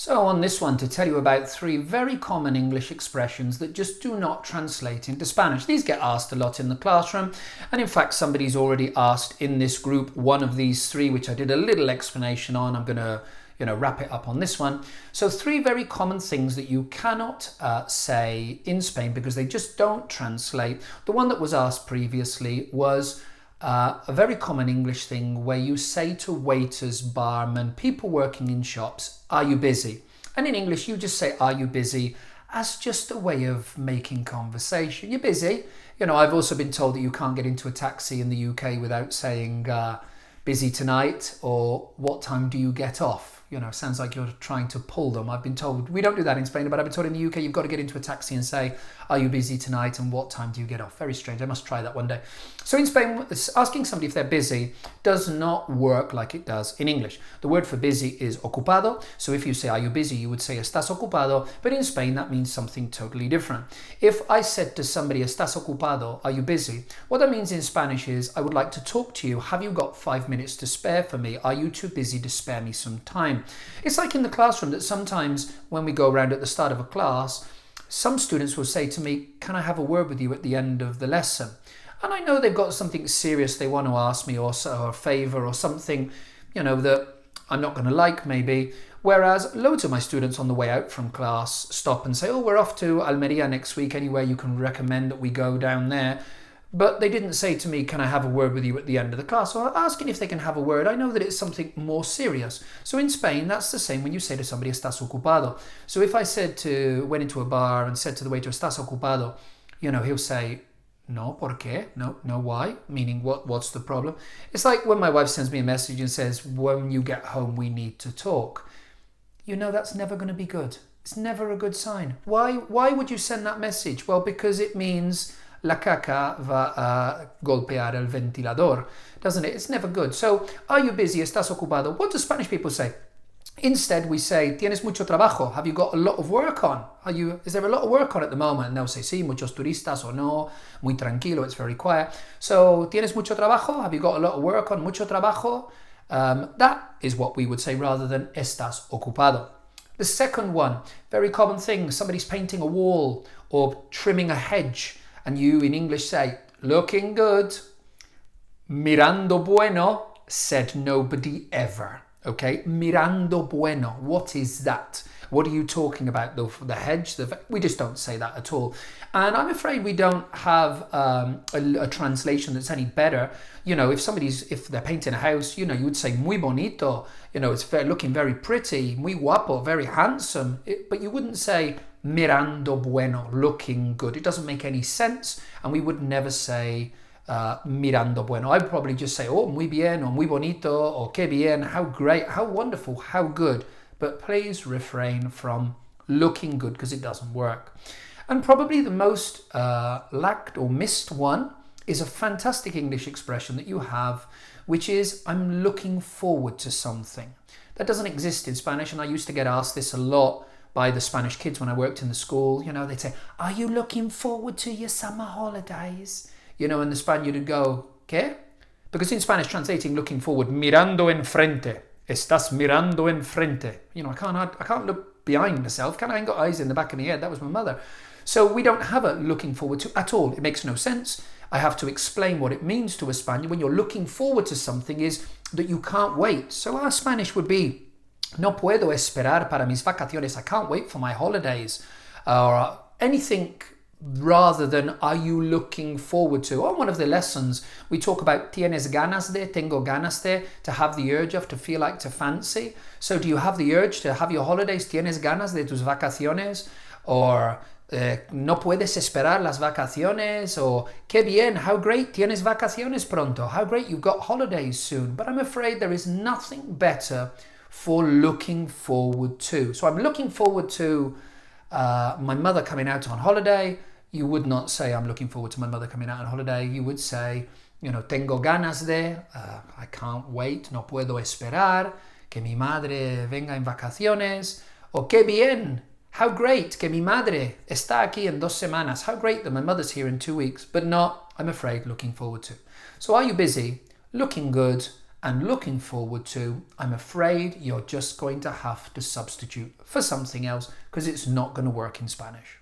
So on this one, to tell you about 3 very common English expressions that just do not translate into Spanish. These get asked a lot in the classroom, and in fact somebody's already asked in this group one of these 3, which I did a little explanation on. I'm going to wrap it up on this one. So 3 very common things that you cannot say in Spain because they just don't translate. The one that was asked previously was a very common English thing where you say to waiters, barmen, people working in shops, are you busy? And in English, you just say, are you busy? As just a way of making conversation. You're busy. I've also been told that you can't get into a taxi in the UK without saying busy tonight or what time do you get off? Sounds like you're trying to pull them. I've been told, we don't do that in Spain, but I've been told in the UK, you've got to get into a taxi and say, are you busy tonight and what time do you get off? Very strange. I must try that one day. So in Spain, asking somebody if they're busy does not work like it does in English. The word for busy is ocupado. So if you say, are you busy? You would say, estás ocupado. But in Spain, that means something totally different. If I said to somebody, estás ocupado, are you busy? What that means in Spanish is, I would like to talk to you. Have you got 5 minutes to spare for me? Are you too busy to spare me some time? It's like in the classroom that sometimes when we go around at the start of a class, some students will say to me, can I have a word with you at the end of the lesson? And I know they've got something serious they want to ask me or a favour or something, that I'm not going to like maybe. Whereas loads of my students on the way out from class stop and say, oh, we're off to Almeria next week. Anywhere you can recommend that we go down there. But they didn't say to me, can I have a word with you at the end of the class? So asking if they can have a word, I know that it's something more serious. So in Spain, that's the same when you say to somebody, estás ocupado. So if I went into a bar and said to the waiter, estás ocupado, he'll say, no, ¿por qué? No, why? Meaning, what's the problem? It's like when my wife sends me a message and says, when you get home, we need to talk. That's never going to be good. It's never a good sign. Why would you send that message? Well, because it means la caca va a golpear el ventilador, doesn't it? It's never good. So, are you busy? ¿Estás ocupado? What do Spanish people say? Instead, we say, ¿Tienes mucho trabajo? Have you got a lot of work on? Is there a lot of work on at the moment? And they'll say, sí, muchos turistas, or no, muy tranquilo, it's very quiet. So, ¿Tienes mucho trabajo? Have you got a lot of work on? Mucho trabajo? That is what we would say rather than estás ocupado. The second one, very common thing, somebody's painting a wall or trimming a hedge. And you in English say, looking good. Mirando bueno, said nobody ever. Okay, mirando bueno. What is that? What are you talking about? The hedge? We just don't say that at all. And I'm afraid we don't have a translation that's any better. If they're painting a house, you would say muy bonito. It's looking very pretty. Muy guapo, very handsome. But you wouldn't say mirando bueno, looking good. It doesn't make any sense, and we would never say mirando bueno. I'd probably just say, oh, muy bien, or muy bonito, or que bien, how great, how wonderful, how good. But please refrain from looking good because it doesn't work. And probably the most lacked or missed one is a fantastic English expression that you have, which is, I'm looking forward to something. That doesn't exist in Spanish, and I used to get asked this a lot by the Spanish kids when I worked in the school. They'd say, are you looking forward to your summer holidays? And the Spaniard would go, ¿qué? Because in Spanish, translating looking forward, mirando enfrente. Estás mirando enfrente. I can't look behind myself. I ain't got eyes in the back of my head. That was my mother. So we don't have a looking forward to at all. It makes no sense. I have to explain what it means to a Spaniard. When you're looking forward to something is that you can't wait. So our Spanish would be, no puedo esperar para mis vacaciones. I can't wait for my holidays. Or anything rather than are you looking forward to. On one of the lessons, we talk about tienes ganas de, tengo ganas de, to have the urge of, to feel like, to fancy. So do you have the urge to have your holidays? Tienes ganas de tus vacaciones? Or no puedes esperar las vacaciones? Or qué bien, how great, tienes vacaciones pronto. How great, you've got holidays soon. But I'm afraid there is nothing better for looking forward to. So I'm looking forward to my mother coming out on holiday. You would not say, I'm looking forward to my mother coming out on holiday. You would say, tengo ganas de, I can't wait, no puedo esperar, que mi madre venga en vacaciones. O qué bien, how great, que mi madre está aquí en 2 semanas. How great that my mother's here in 2 weeks, but not, I'm afraid, looking forward to. So are you busy, looking good, and looking forward to, I'm afraid you're just going to have to substitute for something else because it's not going to work in Spanish.